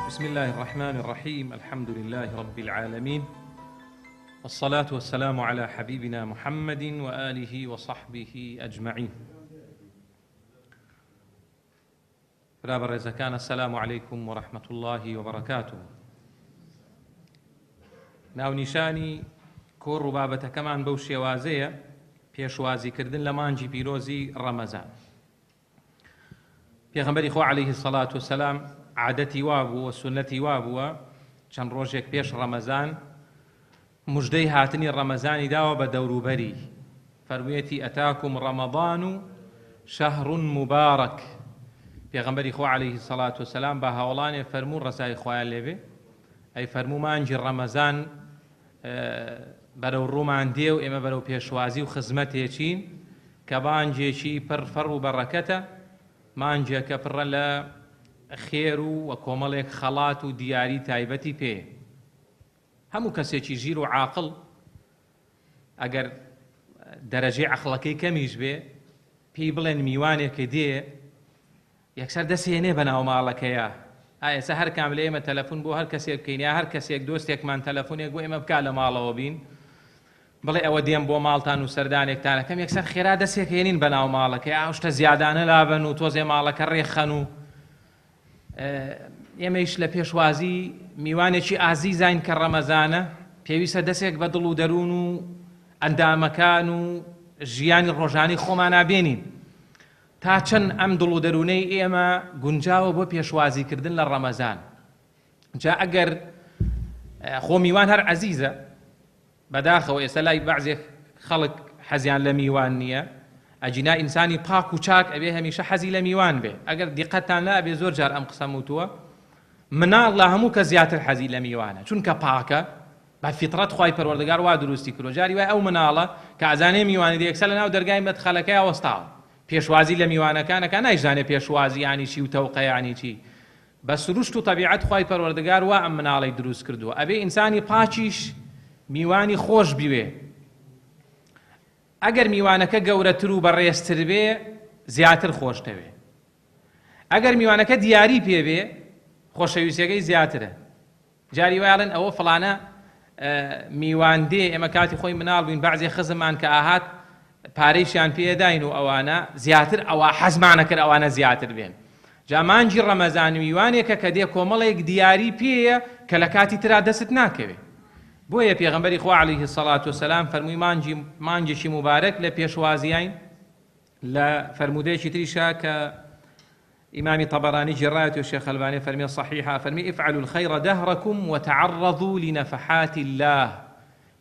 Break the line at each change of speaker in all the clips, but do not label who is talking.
بسم الله الرحمن الرحيم. الحمد لله رب العالمين، والصلاة والسلام على حبيبنا محمد وآله وصحبه أجمعين. برابر رزقان، السلام عليكم ورحمة الله وبركاته. ناو نیشانی کۆڕ و بابەتەکەمان بەو شێوازەیە پێشوازیکردن لە مانجی پیرۆزی ڕەمەزان. پێغەمبەری خۆ عەلەیهی سەڵات وسەلام عادەتی وابووە، سونەتی وابووە چەند ڕۆژێک پێش ڕەمەزان موژدەی هاتنی ڕەمەزانی داوە بە دەوروبەری، فەرموویەتی ئەتاکم ڕەمەضان و شەهڕ مبارەک. پێغەمبەری خۆ عەلەیهی سەڵات وسەلام بە هەوڵانێ فەرموو ڕەسای خۆیان لێبێ، ئەی فەرموو مانجی ڕەمەزان بەرەو ڕوومان دێ و ئێمە بەرەو پێشوازی و خزمەتێکین کە مانجێکی پڕ فەڕ و بەڕەکەتە، مانجێکە پڕە لە خێر و کۆمەڵێک خەڵات و دیاری تایبەتی پێ. هەموو کەسێکی ژیر و عاقڵ ئەگەر دەرەجەی عەقڵەکەی کەمیش بێ، پێی بڵێن میوانێکە دێ، یەکسەر دەسێنێ بەناو ماڵەکەیە. ئێستا هەر کام لە ئێمە تەلەفۆن بۆ هەر کەسێک بکەین، یا هەر کەسێک دۆستێکمان تەلەفۆنێک بۆ ئێمە بکا لە ماڵەوە بین، بڵێ ئەوە دێم بۆ ماڵتان و سەردانێکتانەکەم، یەکسەر خێرا دەسێکێنین بەناو ماڵەکە، ئاو شتە زیادانە لابن و تۆزێ ماڵەکە ڕێخەن. و ئێمەیش لە پێشوازی میوانێکی ئازیزین کە ڕەمەزانە، پێویستە دەسێک بە دڵ و دەروون و ئەندامەکان و ژیانی ڕۆژانی خۆمان نابێنین تا چەند ئەم دڵ و دەروونەی ئێمە گونجاوە بۆ پێشوازیکردن لە ڕەمەزان. جا ئەگەر خۆ میوان هەر عەزیزە بەداخەوە، ئێستا لای بەعزێک خەڵک حەزیان لە میوان نییە، ئەجینا ئینسانی پاک و چاک ئەبێ هەمیشە حەزی لە میوان بێ. ئەگەر دیقەتتان لا ئەبێ زۆر جار ئەم قسەم وتووە، مناڵ لە هەموو کە زیاتر حەزی لە میوانە، چونکە پاکە، بە فیترەت خوای پەروەردگار وا دروستی کردو. جاری وای ئەو مناڵە کە ئەزانێ میوانی دێکسە لەناو دەرگای مەدخەلەکەی وەستاوە، پێشوازی لە میوانەکانەکە نایزانێ پێشوازی یانی چی و تەوقە یانی چی. بە سروشت و تەبیعەت خوای پەروەردگار وا ئەم مناڵەی دروست کردووە، ئەبێ ئینسانی پاچیش میوانی خۆش بیوێ. ئەگەر میوانەکە گەورەتر و بەڕێزتر بێ، زیاتر خۆش دەوێ. ئەگەر میوانەکە دیاری پێبێ، خۆشەویستیەکەی زیاترە. جاری وایڵێن ئەوە فڵانە میوان دێ، ئێمە کاتی خۆی مناڵ بووین، بەعزێ خزممان کە ئاهات پارەیشیان پێداین و ئەوانە زیاتر ئەوە حەزمانە کرد ئەوانە زیاتر بێن. جا مانجی ڕەمەزان میوانێکە کە دێ کۆمەڵێک دیاری پێیە کە لە کاتی ترا دەست ناکەوێ. بۆیە پێغەمبەری خوا عەلەیهی سەڵات وسەلام فەرمووی مانجێکی مبارەک لە پێشوازیین. لە فەرمودەیەکی تریشە کە ئیمامی طەبەرانی جێڕایەتی و شێخ ئەلبانی فەرمیێ صەحیحە، فەرمی افعلوا الخەیڕ دەهڕەکم وتعەڕەضوا لنەفەحات الله.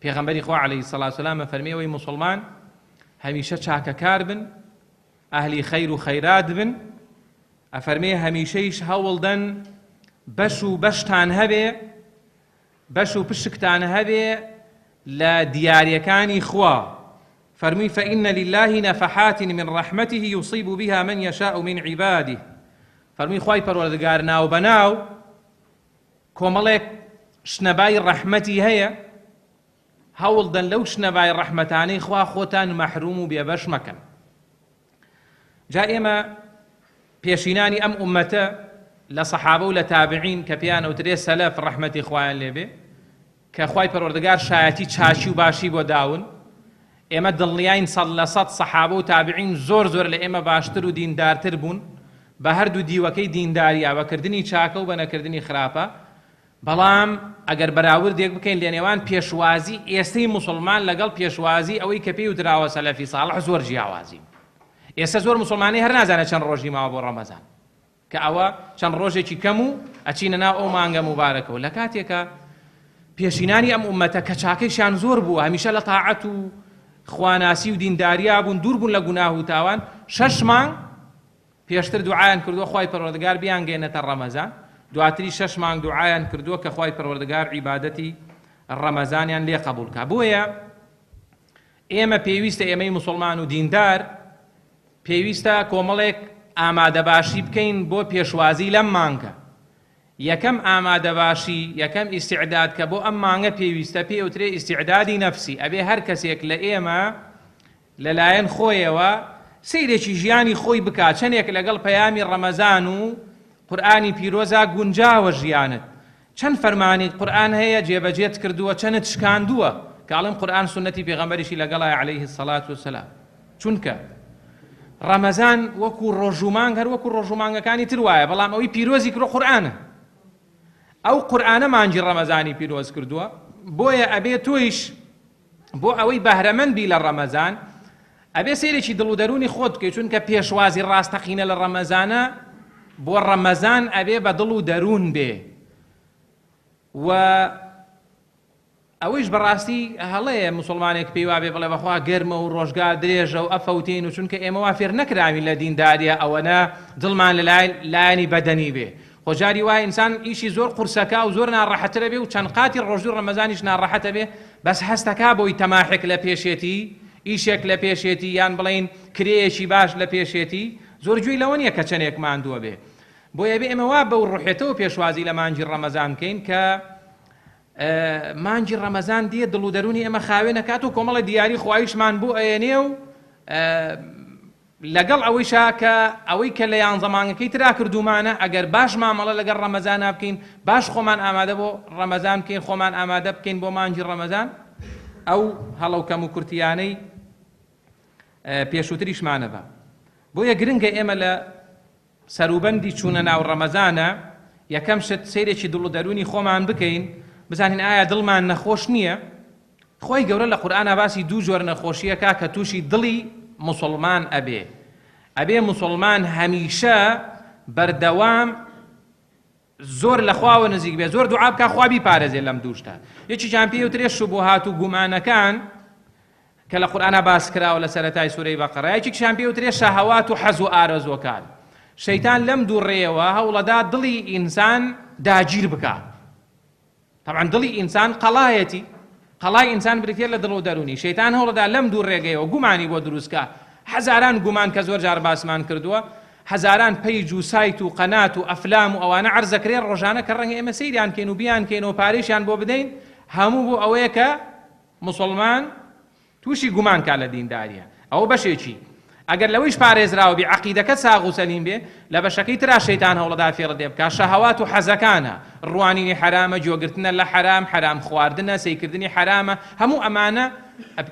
پێغەمبەری خوا عەلەیهی سەڵات وسەلام فەرمی ئەوەی موسڵمان هەمیشە چاکەکار بن، ئەهلی خەیر و خەیرات بن، ئەفەرمێ هەمیشەیش هەوڵدەن بەش و بەشتان هەبێ، بەش و پشکتان هەبێ لە دیاریەکانی خوا. فەرمووی فإن لله نفحات من رحمته يصيب بها من يشاء من عباده. فەرمووی خوای پەروەردگار ناو بەناو کۆمەڵێک شنەبای ڕەحمەتی هەیە، هەوڵدەن لەو شنەبای ڕەحمەتانەی خوا خۆتان مەحروم و بێبەش مەکەن. جا ئێمە پێشینانی ئەم ئومەتە لە سەحابە و لە تابعین کە پێیان ئەوترێ سەلەف ڕەحمەتی خوایان لێبێ، کە خوای پەروەردگار شایەتی چاچی و باشی بۆ داون، ئێمە دڵنیاین 100% سەحابە و تابعین زۆر زۆر لە ئێمە باشتر و دیندارتر بوون بە هەردوو دیوەکەی دینداریە، بەکردنی چاکە و بە نەکردنی خراپە. بەڵام ئەگەر بەراوردێک بکەین لە نێوان پێشوازی ئێستەی موسڵمان لەگەڵ پێشوازی ئەوەی کە پێی وتراوە سەلەفی ساڵح، زۆر جیاوازی. ئێستا زۆر موسڵمانی هەر نازانە چەند ڕۆژی ماوە بۆ ڕەمەزان، کە ئەوە چەند ڕۆژێکی کەم و ئەچینە ناو ئەو مانگە مبارەکەوە. لە کاتێکە پێشینانی ئەم ئومەتە کە چاکەیشیان زۆر بووە، هەمیشە لە تاعەت و خواناسی و دینداریا بوون، دوور بوون لە گوناه و تاوان، 6 مانگ پێشتر دوعایان کردووە خوای پەروەردگار بیانگەێنێتە ڕەمەزان، دواتری 6 مانگ دوعایان کردووە کە خوای پەروەردگار عیبادەتی ڕەمەزانیان لێ قبوڵ کە. بۆیە ئێمە پێویستە ئێمەی موسڵمان و دیندار پێویستە کۆمەڵێک ئامادەباشی بکەین بۆ پێشوازی لەم مانگە. یەکەم ئامادەباشی، یەکەم ئیستیعداد کە بۆ ئەم مانگە پێویستە پێوترێ ئیستیعدادی نەفسی. ئەبێ هەر کەسێک لە ئێمە لەلایەن خۆیەوە سەیرێکی ژیانی خۆی بکات، چەندێک لەگەڵ پەیامی ڕەمەزان و قورئانی پیرۆزە گونجاوە ژیانت چەند فەرمانی قورئان هەیە جێبەجێت کردووە چەند شکاندووە کاڵم قورئان سنەتی پێغەمبەریشی لەگەڵایە عەلەیهی السەڵات وەسەلام چونکە ڕەمەزان وەکو ڕۆژومانگ هەر وەکو ڕۆژومانگەکانی تر وایە بەڵام ئەوەی پیرۆزی کردو قورئانە ئەو قورئانە مانگی ڕەمەزانی پیرۆز کردووە بۆیە ئەبێ تۆیش بۆ ئەوەی بەهرەمەند بی لە ڕەمەزان ئەبێ سەیرێکی دڵ و دەرونی خۆت بکەیت چونکە پێشوازی ڕاستەقینە لە ڕەمەزانە بۆ ڕەمەزان ئەبێ بە دڵ و دەروون بێ و ئەوەیش بەڕاستی هەڵەیە موسڵمانێک پێی وابێ بڵێ بەخوا گەرمە و ڕۆژگار درێژە و ئەفەوتین و چونکە ئێمە وا فێر نەکراوین لە دینداریە ئەوەنە دڵمان لە لایەنی بەدەنی بێ خۆجاری وای ئینسان ئیشی زۆر قورسەکە و زۆر ناڕەحەترە بێ و چەند قاتی ڕۆژوو ڕەمەزانیش ناڕەحەتە بێ بەس هەستەکا بۆی تەماحێک لە پێشێتی ئیشێک لە پێشێتی یان بڵین کرێیەکی باش لە پێشێتی زۆر گوێی لەوە نییە کە چەندێک ماندووە بێ بۆیە بێ ئێمە وا بەو ڕوحێتەوە پێشوازی لە مانگی ڕەمەزان بکەین کە مانگی ڕەمەزان دیە دڵ و دەرونی ئێمە خاوێن نەکات و کۆمەڵە دیاری خوایشمان بۆ ئەێنێ و لەگەڵ ئەوەیشا کە ئەوەی کە لە یان زەمانەکەی ترا کردومانە ئەگەر باش مامەڵە لەگەڵ ڕەمەزانە بکەین باش خۆمان ئامادە بۆ ڕەمەزان بکەین خۆمان ئامادە بکەین بۆ مانگی ڕەمەزان ئەو هەڵەوکەم و کورتیانەی پێشووتریشمانە بە بۆیە گرنگە ئێمە لە سەروبەندی چوونە ناو ڕەمەزانە یەکەم شت سەیرێکی دڵ و دەرونی خۆمان بکەین بزانین ئایا دڵمان نەخۆش نییە خۆی گەورە لە قورئانە باسی دوو جۆر نەخۆشیەکە کە تووشی دڵی مسلمان ئەبێ مسلمان هەمیشە بەردەوام زۆر لە خواوە نزیک بێ زۆر دوعا بکە خوا بیپارێزێ لەم دووشتە یەکیان پێوترێ شوبوهات و گومانەکان کە لە قورئانە باس کراوە لە سەرەتای سوورەی بەقەرە یەکیان پێوترێ شەهەوات و حەز و ئارەزوەکان شەیتان لەم دوو ڕێیەوە هەوڵەدا دڵی ئینسان داگیر بکە طبعا دڵی ئینسان قەڵایەتی قەڵای ئینسان بریتێ لە دڵ و دەرونی شەیتان هەوڵەدا لەم دوو ڕێگەیەوە گومانی بۆ دروستکە هەزاران گومان کە زۆر جار باسمان کردووە هەزاران پەیج و سایت و قەنات و ئەفلام و ئەوانە عەرزەکرێ ڕۆژانە کە ڕەنگە ئێمە سەیریان کەین و بیان کەین و پارێشیان بۆ بدەین هەموو بۆ ئەوەیە کە موسڵمان تووشی گومان کا لە دینداریە ئەوە بەشێکی ئەگەر لەوەیش پارێزراوە بێ عەقیدەکەت ساغ و سەلیم بێ لە بەشەکەی ترا شەیتان هەوڵەدا فێڕ دێ بکە شەهەوات و حەزەکانە ڕوانینی حرامە جۆگرتنە لە حرام حرام خواردنە سەیکردنی حرامە هەموو ئەمانە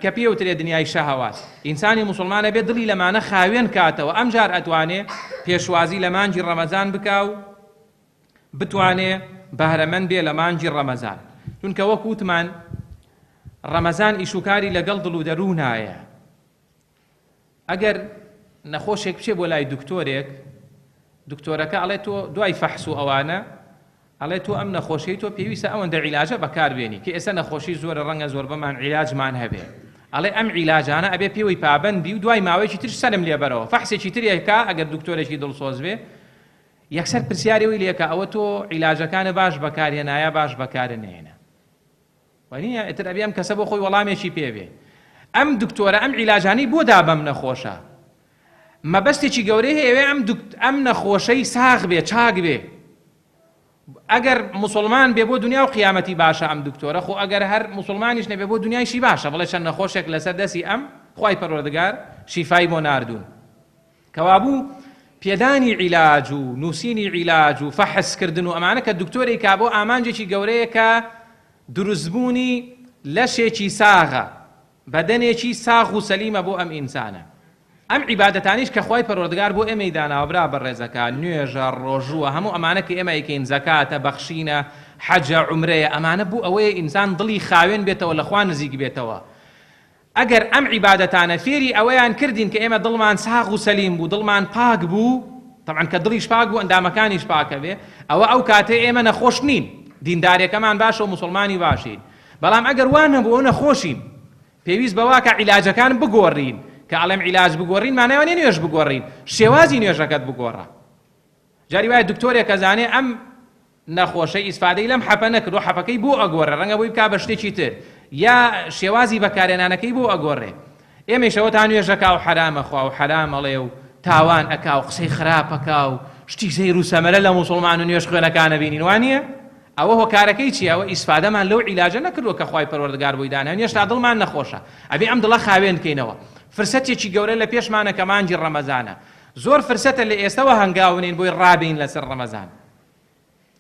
کە پێوترێ دنیای شەهەوات ئینسانی موسڵمانە بێ دڵی لەمانە خاوێن کاتەوە ئەمجار ئەتوانێ پێشوازی لە مانگی ڕەمەزان بکا و بتوانێ بەهرەمەند بێ لە مانگی ڕەمەزان چونکە وەک وتمان ڕەمەزان ئیشوکاری لەگەڵ دڵ و دەروونایە ئەگەر نەخۆشێک بچێ بۆ لای دکتۆرێک دکتۆرەکە ئەڵێ تۆ دوای فەحس و ئەوانە ئەڵێ تۆ ئەم نەخۆشیی تۆ پێویستە ئەوەندە عیلاجە بەکاربێنی کە ئێستا نەخۆشی زۆرە ڕەنگە زۆر بەمان عیلاجمان هەبێ ئەڵێ ئەم عیلاجانە ئەبێ پێوەی پابەندی و دوای ماوەیەکی تر سەرم لێبەرەوە فەحسێکی ترێکا ئەگەر دکتۆرێکی دڵسۆز بێ یەکسەر پرسیارەوەی لێکە ئەوە تۆ عیلاجەکانە باش بەکارهێنایە باش بەکارە نهێنە وانە ئیتر ئەبێ ئەم کەسە بۆ خۆی وەڵامێکی پێبێ ئەم دکتۆرە ئەم عیلاجانەی بۆ دا بەم نەخۆشە مەبەستێکی گەورەی هەیە ئەم نەخۆشەی ساغ بێ چاک بێ ئەگەر موسڵمان بێ بۆ دنیا و قیامەتی باشە ئەم دکتۆرە خۆ ئەگەر هەر موسڵمانیش نەبێ بۆ دنیایشی باشە بڵێ چەند نەخۆشێک لەسەر دەستی ئەم خوای پەروەردگار شیفای بۆ ناردوون کەوابوو پێدانی عیلاج و نووسینی عیلاج و فەحسکردن و ئەمانە کە دکتۆرێک کا بۆ ئامانجێکی گەورەیە کە دروستبوونی لەشێکی ساغە بەدەنێکی ساغ و سەلیمە بۆ ئەم ئینسانە ئەم عیبادەتانیش کە خوای پەروەردگار بۆ ئێمەی داناوە برا بەڕێزەکان نوێژە ڕۆژووە هەموو ئەمانە کە ئێمە ئەیکەین زەکاتە بەخشینە حەجە عومرەیە ئەمانە بوو ئەوەیە ئینسان دڵی خاوێن بێتەوە لە خوا نزیک بێتەوە ئەگەر ئەم عیبادەتانە فێری ئەوەیان کردین کە ئێمە دڵمان ساغ و سەلیم بوو دڵمان پاک بوو طبعاً کە دڵیش پاک بوو ئەندامەکانیش پاکە بێ ئەوە ئەو کاتێ ئێمە نەخۆش نین دینداریەکەمان باشە و موسڵمانی باشین بەڵام ئەگەر وان هەبوو ئەو نەخۆشین پێویست بەوا کە عیلاجەکان بگۆڕین کە ئەڵێم عیلاج بگۆڕین مانایەوە نیە نوێژ بگۆڕین شێوازی نوێژەکەت بگۆڕە جاری وایە دکتۆرێک ئەزانێ ئەم نەخۆشەی ئیسفادەی لەم حەپە نەکردو حەپەکەی بۆ ئەگۆڕێ ڕەنگە بۆی بکا بە شتێکی تر یا شێوازی بەکارهێنانەکەی بۆ ئەگۆڕێ ئێمەشەوە تا نوێژەکا و حرامە خوا و حرام ئەڵێ و تاوان ئەکا و قسەی خراپەکا و شتی سەیر و سەمەرە لە موسڵمان و نوێژ خوێنەکانە بینین وانە ئەوە هۆکارەکەی چی ئەوە ئیسفادەمان لەو عیلاجە نەکردووە کە خوای پەروەردگار بۆی داناوە هێشتا دڵمان نەخۆشە ئەبێ ئەم دڵە خاوێن بکەینەوە فرسەتێکی گەورە لە پێشمانە کە مانگی ڕەمەزانە زۆر فرسەتە لە ئێستەوە هەنگاونین بۆی ڕابین لەسەر ڕەمەزان.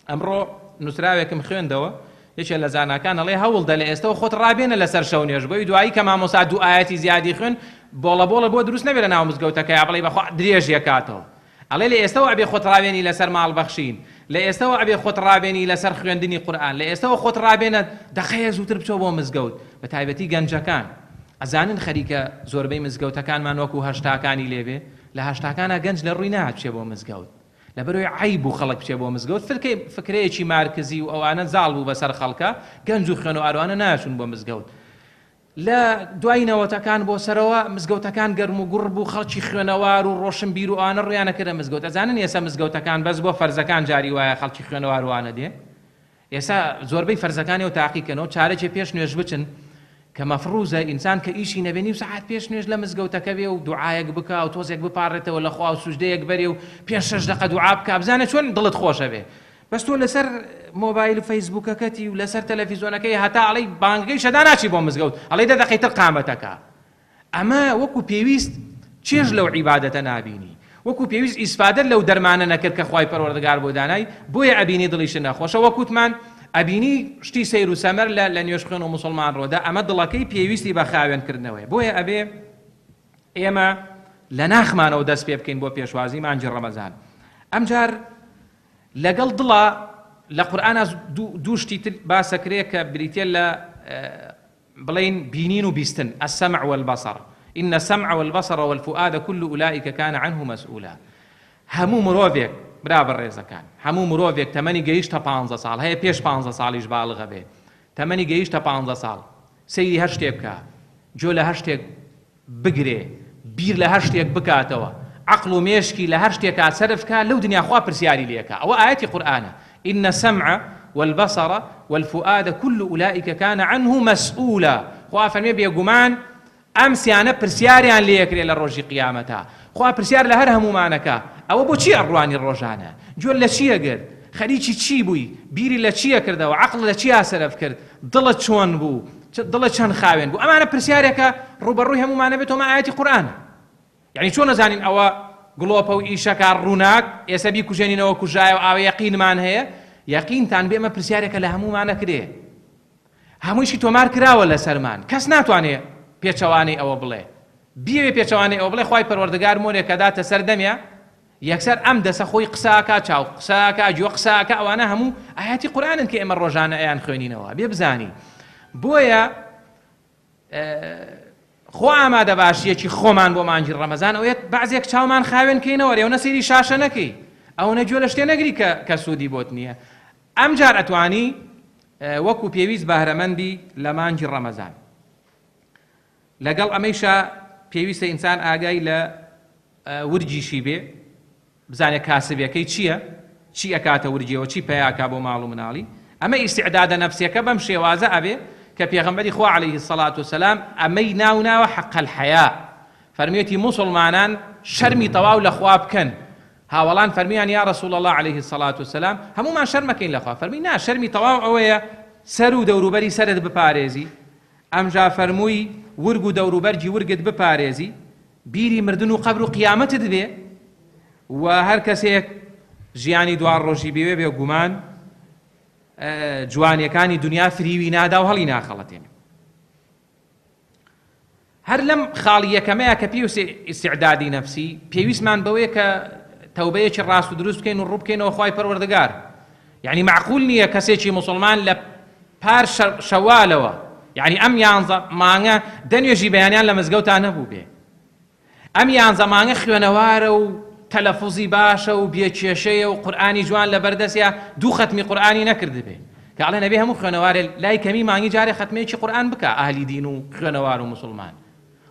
ئەمڕۆ نووسراوێکم خوێندەوە یەکێ لە زاناکان ئەڵێ هەوڵدە لە ئێستەوە خۆت ڕابێنە لەسەر شەو نوێژ بۆی دوایی کە مامۆستا دوو ئاەتی زیادی خوێن بۆڵە بۆ دروست نەبێت لە ناو مزگەوتەکەی بڵێ بەخوا درێژ یەکاتەوە. ئەڵێ لە ئێستەوە ئەبێ خۆت ڕابێنی لەسەر ماڵبەخشین، لە ئێستەوە ئەبێ خۆت ڕابێنی لەسەر خوێندنی قورئان، لە ئێستەوە خۆت ڕابێنە دەخەیە زووتر بچۆ بۆ مزگەوت، بە تایبەتی گەنجەکان. ئەزانن خەریکە زۆربەی مزگەوتەکانمان وەکو هەشتاکانی لێبێ، لە هەشتاکانە گەنج لە ڕووی نهات بچێ بۆ مزگەوت، لەبەرەوەی عیب و خەڵک بچێ بۆ مزگەوت، فکرەیەکی مارکزی و ئەوانە زاڵ بوو بەسەر خەڵکە، گەنج و خوێن و ئاروانە ناچون بۆ مزگەوت. لە دوای نەوەتەکان بۆ سەرەوە مزگەوتەکان گەرم و گوڕ بوو، خەڵکی خوێنەوار و ڕۆشنبیر و ئەوانە ڕویانەکردە مزگەوت. ئەزانن ئێستا مزگەوتەکان بەس بۆ فەرزەکان جاری وایە خەڵکی خوێنەوار وانە دێ. ئێستا زۆربەی فەرزەکانی و تاقیکەنەوە چارەکێ پێش نوێژ بچن کە مەفروزە ئینسان کە ئیشی نەبێنی و سەعات پێش نوێژ لە مزگەوتەکە بێ و دوعایەک بکە و تۆزێک بپارڕێتەوە لە خوا و سوژدەیەک بەرێ و 5-6 دقە دوعا بکە، بزانە چۆن دڵت خۆشە بێ. بەس تۆ لەسەر مۆبایل و فەیسبووکەکەتی و لەسەر تەلەڤیزۆنەکەی هەتا ئەڵەی بانگەی شەدا ناچی بۆ مزگەوت، ئەڵەی 10 دقەیتر قامەتەکە. ئەمە وەکو پێویست چێژ لەو عیبادەتە نابینی، وەکو پێویست ئیسفادە لەو دەرمانە نەکرد کە خوای پەروەردگار بۆ دانای، بۆیە ئەبینی دڵیش نەخۆشە. وەکوتمان ئەبینی شتی سەیر و سەمەر لە نوێژ خوێن و موسڵمان ڕۆدا، ئەمە دڵەکەی پێویستی بە خاوێنکردنەوەی. بۆیە ئەبێ ئێمە لە ناخمانەوە دەست پێ بکەین بۆ پێشوازی مانجی ڕەمەزان. ئەمجار لەگەڵ دڵە لە قورئانە دوو شتی تر باسەکرێ کە بریتێ لە بڵێن بینین و بیستن، السمع والبصر، إن السمع والبصر والفؤاد كل أولئك كان عنه مسؤولا. هەموو مرۆڤێک برابر ڕێزەکان، هەموو مرۆڤێک تەمەنی گەیشتە 15 ساڵ، هەیە پێش 15 ساڵیش باڵغە بێ، تەمەنی گەیشتە 15 ساڵ، سەیری هەر شتێک بکە، جۆ لە هەر شتێک بگرێ، بیر لە هەر شتێک بکاتەوە، عقل و مێشکی لە هەر شتێکا سەرف کە لەو دنیا خوا پرسیاری لێکە. ئەوە ئاەتی قورئانە، إن السمع والبصر والفؤاد كل أولئك كان عنه مسؤولا. خوا فەرمێ بێگومان ئەم سیانە پرسیاریان لێکرێ لە ڕۆژی قیامەتە. خوا پرسیار لە هەر هەمومانەکە. ئەوە بۆچی ئەڕوانی ڕۆژانە؟ جۆر لە چیە گرت؟ خەریکی چی بووی؟ بیری لە چیە کردەوە؟ عقل لە چیا سەرف کرد؟ دڵت چۆن بوو؟ دڵت چەند خاوێن بوو؟ ئەمانە پرسیارێکە ڕوبەڕووی هەمومانە بێتەوە ئاەتی قورئانە. یعنی چۆن نەزانین ئەوە گڵۆپە و ئیشەکە ڕووناک ئێستا بیکوژێنینەوە کوژایە و ئاوە یەقینمان هەیە؟ یەقینتان بێ ئەمە پرسیارێکە لە هەمومانە کرێ، هەموویشی تۆمار کراوە لەسەرمان، کەس ناتوانێت پێچەوانەی ئەوە بڵێ. بیەوێ پێچەوانەی ئەوە بڵێ خوای پەروەردگار مۆرێک کە داتە سەر دەمێ یەکسەر ئەم دەسە خۆی قساکە، چاو قساکە، جوێ قساکە، ئەوانە هەموو ئاەتی قورئانن کە ئێمە ڕۆژانە ئەیان خوێنینەوە. بێ بزانی بۆیە خۆ ئامادە باشیەکی خۆمان بۆ مانجی ڕەمەزان ئەوێت بەعزێک چاومان خاوێن کەینەوە ڕێونە سەیری شاشە نەکەی، ئەوە گوێ لە شتێ نەگری کە سوودی بۆت نییە. ئەم جار ئەتوانی وەکو پێویست بەهرەمەندی لە مانجی ڕەمەزان. لەگەڵ ئەمەیشە پێویستە ئینسان ئاگای لە ورجیشی بێ، بزانێت کاسبەکەی چییە، چی ئەکاتە ورجیەوە، چی پێیاکا بۆ ماڵ و مناڵی. ئەمە ئیستیعدادە نەفسیەکە بەم شێوازە ئەبێ کە پێغەمبەری خوا عەلەیهی السەڵات وسەلام ئەمەی ناوناوە حەق الحەیا، فەرمێتی موسڵمانان شەرمی تەواو لە خوا بکەن. هاوڵان فەرمیان یا ڕەسوڵ الله عەلەیهی السەڵات وسەلام هەمومان شەرمەکەین لە خوا. فەرمی نا، شەرمی تەواو ئەوەیە سەر و دەوروبەری سەرت بپارێزی، ئەمجا فەرمووی ورگ و دەوروبەرجی ورگت بپارێزی، بیری مردن و قەبر و قیامەتت بێ، و هەر کەسێک ژیانی دوار ڕۆژی بێوێ بێگومان جوانیەکانی دنیا فریوی نادا و هەڵی ناخەڵەتێنێ. هەر لەم خاڵی یەکەمەیە کە پێویست ئیستیعدادی نەفسی، پێویستمان بەوەیە کە تەوبەیەکی ڕاست و دروست بکەین و ڕوو بکەینەوە خوای پەروەردگار. یعنی معقول نییە کەسێکی موسڵمان لە پار شەوالەوە، یعنی ئەم 11 مانگە دەنوێژی بەیانیان لە مزگەوتان نەبوو بێ، ئەم 11 مانگە خوێنەوارە و تەلەفوزی باشە و بێکێشەیە و قورئانی جوان لە بەردەستیە، دوو ختمی قورئانی نەکرد بێ کە ئەڵێ نەبێ هەموو خوێنەوارێ لای کەمی مانگی جارێ ختمەیەکی قورئان بکە. ئاهلی دین و خوێنەوار و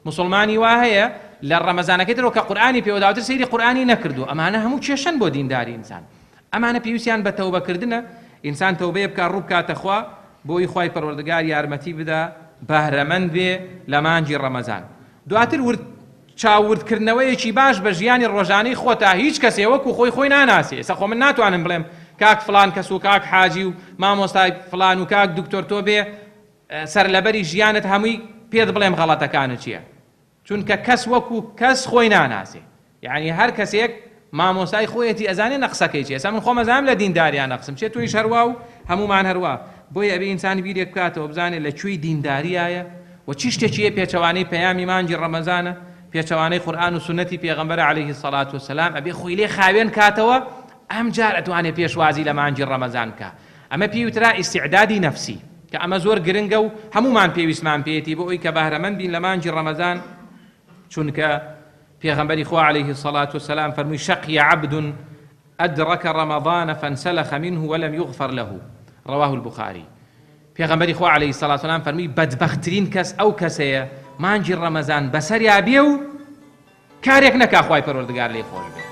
مسلمانی وا هەیە لە ڕەمەزانەکەی ترەوە کە قورئانی پێوەداوتر سەیری قورئانی نەکردو. ئەمانە هەموو کێشەن بۆ دینداری ئینسان. ئەمانە پێویستیان بە تەوبەکردنە، ئینسان تەوبەیە بکە، ڕوو بکاتە خوا بۆی خوای پەروەردگار یارمەتی بدا بەهرەمەند بێ لە مانجی ڕەمەزان. دواتر چاوردکردنەوەیەکی باش بە ژیانی ڕۆژانەی خۆتا، هیچ کەسێ وەکو خۆی ناناسێ. ئێستا خۆ من ناتوانم بڵێم کاک فلان کەس و کاک حاجی و مامۆستای فلان و کاک دکتۆر تۆ بێ سەر لەبەری ژیانت هەمووی پێت بڵێم غەڵەتەکانت چییە، چونکە کەس وەکو کەس خۆی ناناسێ. یعنی هەر کەسێک مامۆسای خۆیەتی ئەزانێ نەقسەکەی چێ. ئێستا من خۆم ئەزانم لە دینداریان نەقسم چێ، تویش هەروە و هەمومان هەروە. بۆیە ئەبێ ئینسانی بیرێک بکاتەوە بزانێت لە کوێی دینداریایە و چی شتێکیە پێچەوانەی پەیامی مانگی ڕەمەزانە، پێچەوانەی قورئان و سنەتی پێغەمبەر عەلەیهی السەڵات وەسەلام. ئەبێ خۆی لێ خاوێن کاتەوە ئەم جار ئەتوانێت پێشوازی لە مانگی ڕەمەزان بکە. ئەمە پێی وترا ئیستیعدادی نەفسی کە ئەمە زۆر گرنگە و هەمومان پێویستمان پێێتی بۆ ئەوی کە بەهرەمەند بین لە مانگی ڕەمەزان. چونکە پێغەمبەری خوا عەلەیهی السەڵات وەسەلام فەرمووی شەقی عەبد أدرك رمضان فانسلخ منه ولم يغفر له، رواه البخاري. پێغەمبەری خوا عەلەیهی السەڵات وەسەلام فەرمووی بەدبەختترین کەس ئەو کەسەیە مانگی ڕەمەزان بەسەریا بێ و کارێک نەکا خوای پەروەردگار لێی خۆش بێت.